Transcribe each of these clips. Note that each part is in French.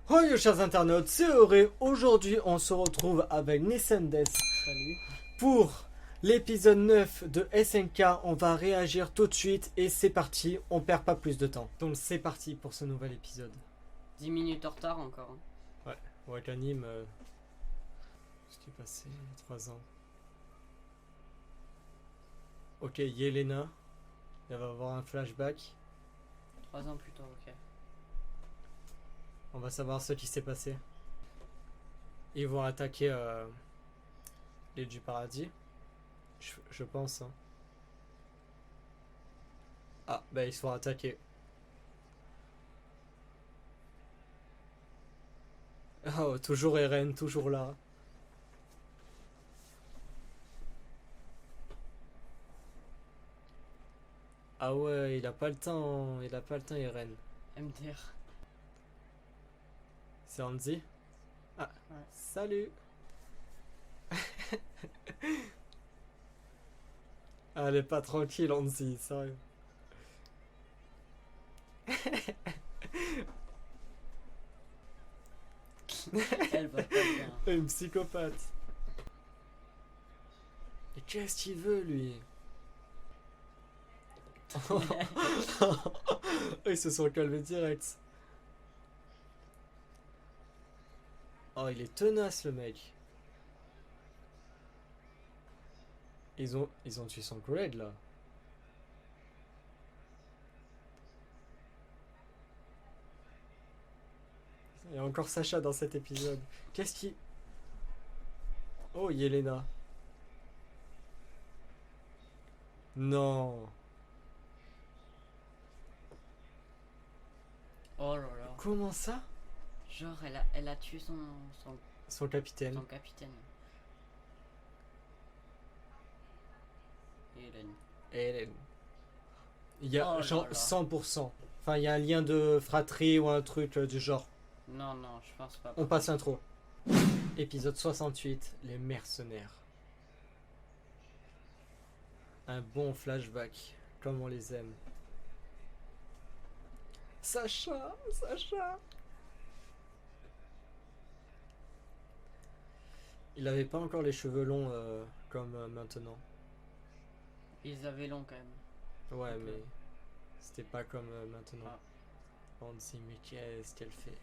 Salut chers internautes, c'est Auré. Aujourd'hui on se retrouve avec Nissendes Salut. pour l'épisode 9 de SNK. On va réagir tout de suite et c'est parti, on perd pas plus de temps. Donc c'est parti pour ce nouvel épisode. 10 minutes en retard encore. Hein. Ouais, l'anime, ce qui est passé 3 ans. Ok, Yelena, elle va avoir un flashback. 3 ans plus tôt, ok. On va savoir ce qui s'est passé. Ils vont attaquer les du paradis. Je pense. Hein. Ah, bah ils se font attaquer. Oh, toujours Eren, toujours là. Ah ouais, il a pas le temps, Eren. MDR. C'est Hanzi. Ah, Ouais. salut. Ah, elle est pas tranquille, Hanzi, sérieux. Elle va pas bien. Une psychopathe. Et qu'est-ce qu'il veut, lui? Ils se sont calmés direct. Oh, il est tenace, le mec. Ils ont tué son collègue, là. Il y a encore Sacha dans cet épisode. Qu'est-ce qui... Oh, Yelena. Non. Oh là là. Comment ça? Genre, elle a tué Son capitaine. son capitaine. Hélène. Eren. Il y a Oh là genre là. 100%. Enfin, il y a un lien de fratrie ou un truc du genre. Non, non, je pense pas. On passe l'intro. Épisode 68, les mercenaires. Un bon flashback, comme on les aime. Sacha, Sacha. Il avait pas encore les cheveux longs comme maintenant. Ils avaient long quand même. Ouais, Ok. mais c'était pas comme maintenant. Ah. On se dit, mais qu'est-ce qu'elle fait?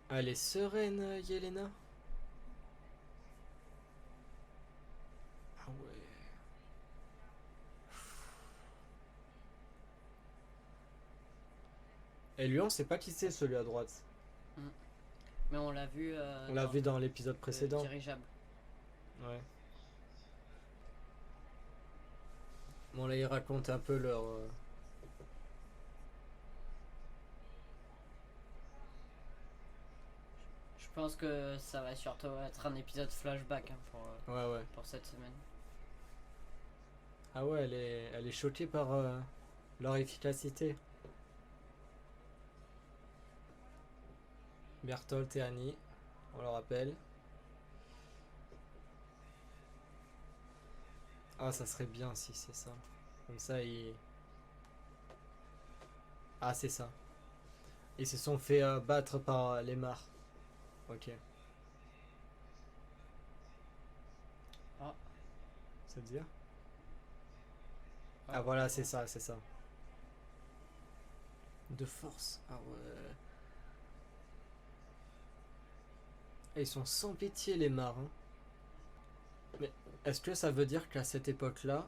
Elle est sereine, Yelena? Ah ouais. Et lui, on sait pas qui c'est celui à droite. Mais on l'a vu. On l'a vu dans l'épisode le précédent. dirigeable. Ouais. Bon, là, ils racontent un peu leur. Je pense que ça va surtout être un épisode flashback hein, Ouais. pour cette semaine. Ah ouais, elle est choquée par leur efficacité. Bertholdt et Annie, on le rappelle. Ah, ça serait bien si c'est ça. Comme ça, ils. Ah, c'est ça. Ils se sont fait battre par les mares. Ok. Ah. C'est dire? Ah, voilà, c'est ça, c'est ça. De force. Ah ouais. Et ils sont sans pitié, les mares. Hein. Mais est-ce que ça veut dire qu'à cette époque-là,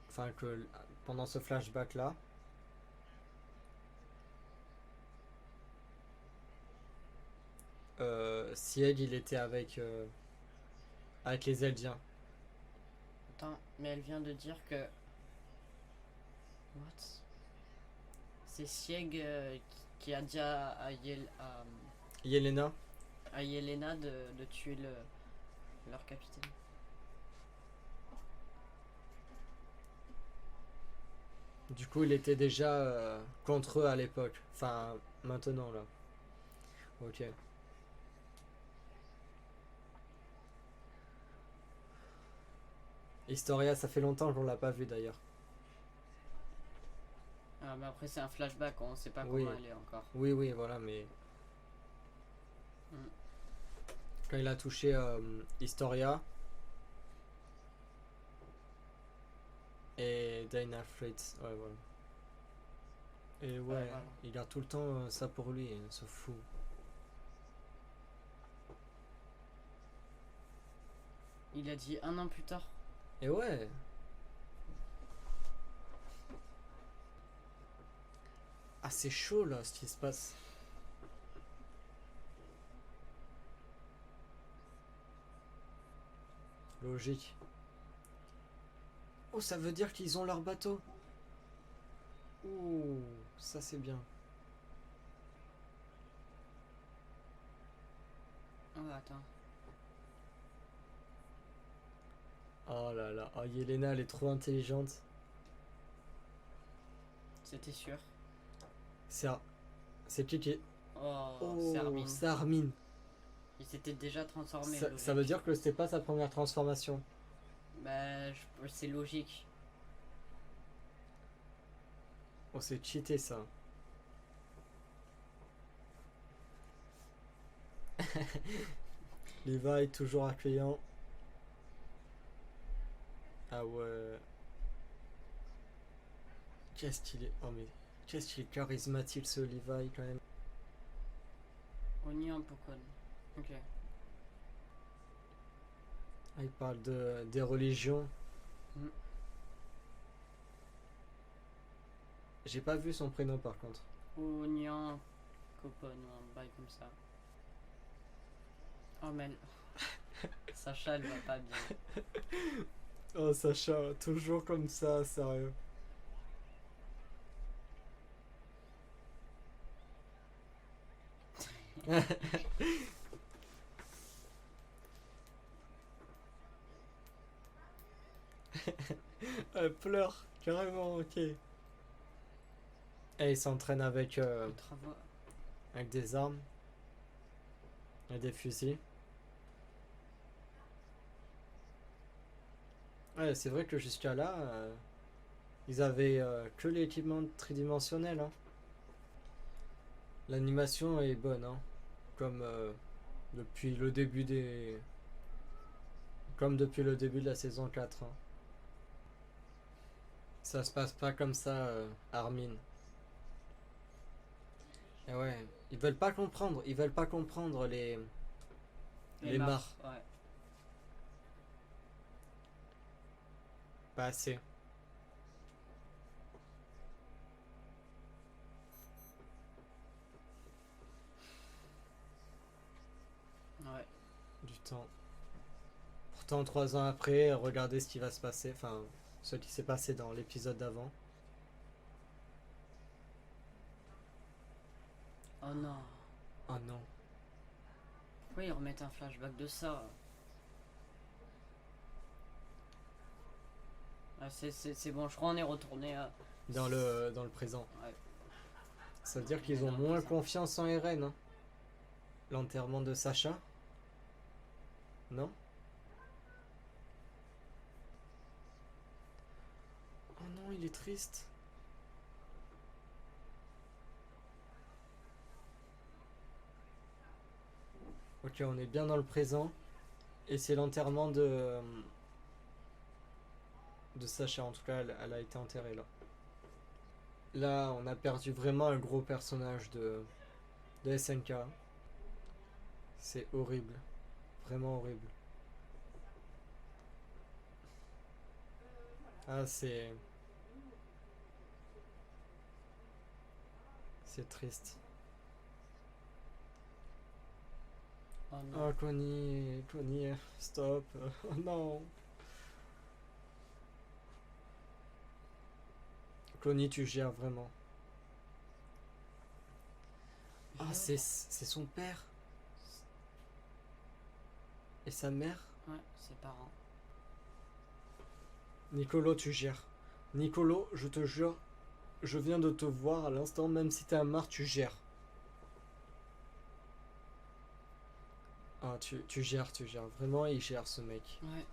enfin que pendant ce flashback-là, Sieg il était avec les Eldiens. Attends, mais elle vient de dire que. What? C'est Sieg qui a dit à Yelena, Yelena de tuer leur capitaine. du coup, il était déjà contre eux à l'époque. Enfin, maintenant là. Ok. Historia, ça fait longtemps qu'on l'a pas vu d'ailleurs. Ah, mais après, c'est un flashback, on sait pas Oui. comment elle est encore. Oui, oui, voilà, mais Mm. quand il a touché Historia et Dinah Fritz, ouais, voilà. Et ouais, voilà. il garde tout le temps ça pour lui, ce fou. Il a dit 1 an plus tard. Et ouais. Ah, c'est chaud là, ce qui se passe. Logique. Oh, ça veut dire qu'ils ont leur bateau. Ouh, ça c'est bien. Oh, attends. Oh là là, oh, Yelena, elle est trop intelligente. C'était sûr. C'est c'est qui est... Oh, c'est Oh, Armin. c'est Armin. Il s'était déjà transformé. Ça veut dire que c'était pas sa première transformation. Bah, c'est logique. Oh, c'est cheaté ça. Levi toujours accueillant. Ah ouais. Qu'est-ce qu'il est... Oh mais... Qu'est-ce qu'il est charismatique ce Levi quand même. Oni en Pokon. Ok. Ah, il parle des religions. Mm. J'ai pas vu son prénom par contre. Onion Copon ou un bail comme ça. Oh, mais Sacha, elle va pas bien. Oh Sacha, toujours comme ça, sérieux. Elle pleure, carrément, ok. Et il s'entraîne avec, Travaux. avec des armes et des fusils. Ouais, c'est vrai que jusqu'à là, ils avaient que l'équipement tridimensionnel. Hein. L'animation est bonne, hein. Comme depuis le début des. Comme depuis le début de la saison 4. Hein. Ça se passe pas comme ça, Armin. Et ouais, ils veulent pas comprendre. Ils veulent pas comprendre les mares. Ouais. Pas assez. Ouais. Du temps. Pourtant, 3 ans après, regardez ce qui va se passer. Enfin, ce qui s'est passé dans l'épisode d'avant. Oh non. Oh non. Pourquoi ils remettent un flashback de ça? Ah, c'est bon, je crois qu'on est retourné à. Dans le présent. Ouais. Ça veut dire qu'ils ont Dans le moins présent. confiance en Eren. Hein. L'enterrement de Sacha. Non? Oh non, il est triste. Ok, on est bien dans le présent. Et c'est l'enterrement de Sacha. En tout cas, elle a été enterrée là. Là, on a perdu vraiment un gros personnage de SNK. C'est horrible. Vraiment horrible. Ah, c'est triste. Oh non. Oh, Connie, stop. Oh non. Connie, tu gères vraiment. Ah, c'est son père. Et sa mère. Ouais, ses parents. Nicolo, tu gères. Nicolo, je te jure, je viens de te voir à l'instant, même si t'es un marre, tu gères. Ah, tu gères, tu gères. Vraiment, il gère ce mec. Ouais.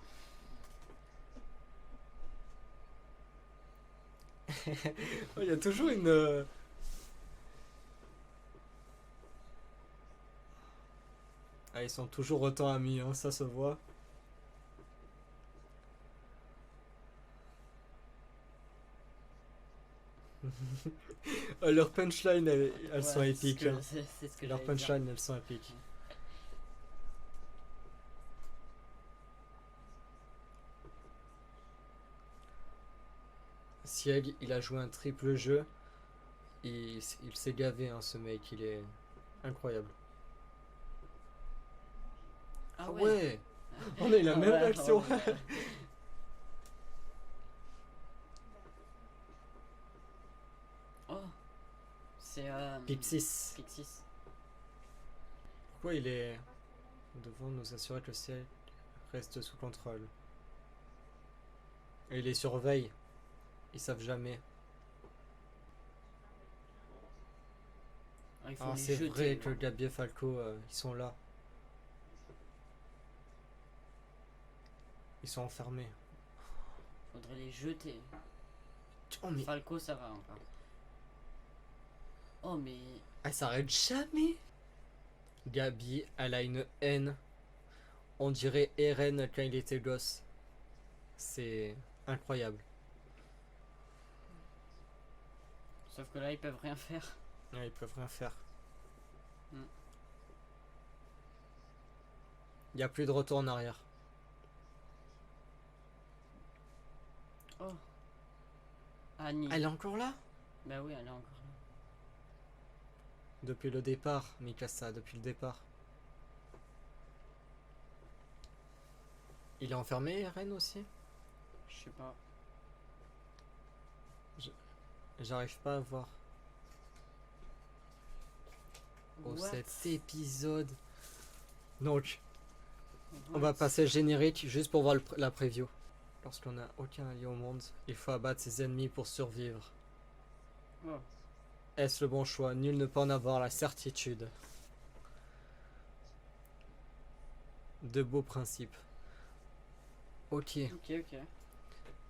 Oh, il y a toujours une... Ah, ils sont toujours autant amis, hein, ça se voit. Leurs punchlines, elles sont Ouais, épiques. Hein. c'est ce que Leurs j'allais dire. punchlines, elles sont épiques. Sieg, il a joué un triple jeu. Il s'est gavé, hein, ce mec. Il est incroyable. Ah Ah ouais. ouais, on a eu la Ah même ouais, réaction. ouais. Oh, c'est Pixis. Pixis. Pourquoi il est... Nous devons nous assurer que le ciel reste sous contrôle. Et il les surveille. Ils savent jamais. Ah, il faut Ah, les c'est jeter. vrai que Gabi et Falco, ils sont là. Ils sont enfermés. Faudrait les jeter. Oh mais... Falco, ça va encore. Oh, mais. Elle s'arrête jamais. Gabi, elle a une haine. On dirait Eren quand il était gosse. C'est incroyable. Sauf que là, ils peuvent rien faire. Ouais, ils peuvent rien faire. Mm. Il n'y a plus de retour en arrière. Oh. Annie. Elle est encore là? Bah oui, elle est encore là. Depuis le départ, Mikasa, depuis le départ. Il est enfermé, Eren aussi? Je sais pas. J'arrive pas à voir. Oh, What? cet épisode. Donc, on What? va passer le générique juste pour voir la preview. Lorsqu'on n'a aucun allié au monde, il faut abattre ses ennemis pour survivre. Oh. Est-ce le bon choix? Nul ne peut en avoir la certitude. De beaux principes. Ok. Ok.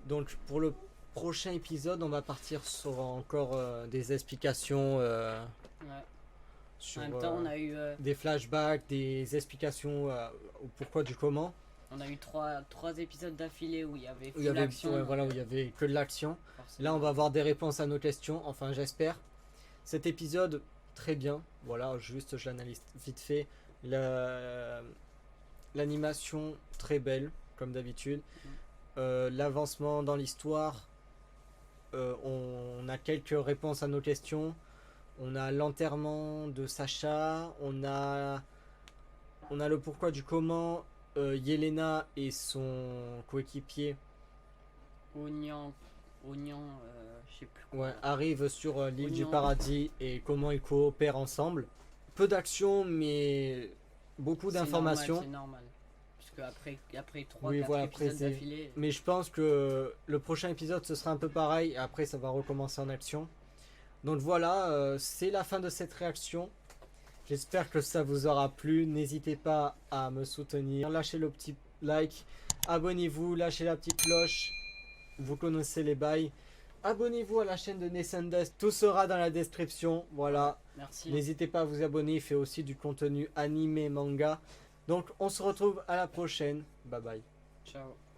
Donc pour le prochain épisode, on va partir sur encore des explications Ouais. sur En même temps, on a eu, des flashbacks, des explications au pourquoi du comment. trois épisodes d'affilée où il y avait Où il y full avait, action. ouais, voilà, où il y avait que de l'action. Forcément. Là, on va avoir des réponses à nos questions. Enfin, j'espère. Cet épisode, très bien. Voilà, juste je l'analyse vite fait. L'animation, très belle, comme d'habitude. L'avancement dans l'histoire. On a quelques réponses à nos questions. On a l'enterrement de Sacha. On a le pourquoi du comment. Yelena et son coéquipier Oignon, je sais plus quoi. arrivent sur l'île du Oignon. paradis et comment ils coopèrent ensemble. Peu d'action, mais beaucoup C'est d'informations. normal, c'est normal. Parce que après 3 Oui, 4 voilà, après, épisodes d'affilée. Mais je pense que le prochain épisode ce sera un peu pareil. Et après, ça va recommencer en action. Donc voilà, c'est la fin de cette réaction. J'espère que ça vous aura plu. N'hésitez pas à me soutenir. Lâchez le petit like. Abonnez-vous. Lâchez la petite cloche. Vous connaissez les bails. Abonnez-vous à la chaîne de Nessendes. Tout sera dans la description. Voilà. Merci. N'hésitez pas à vous abonner. Il fait aussi du contenu animé, manga. Donc on se retrouve à la prochaine. Bye bye. Ciao.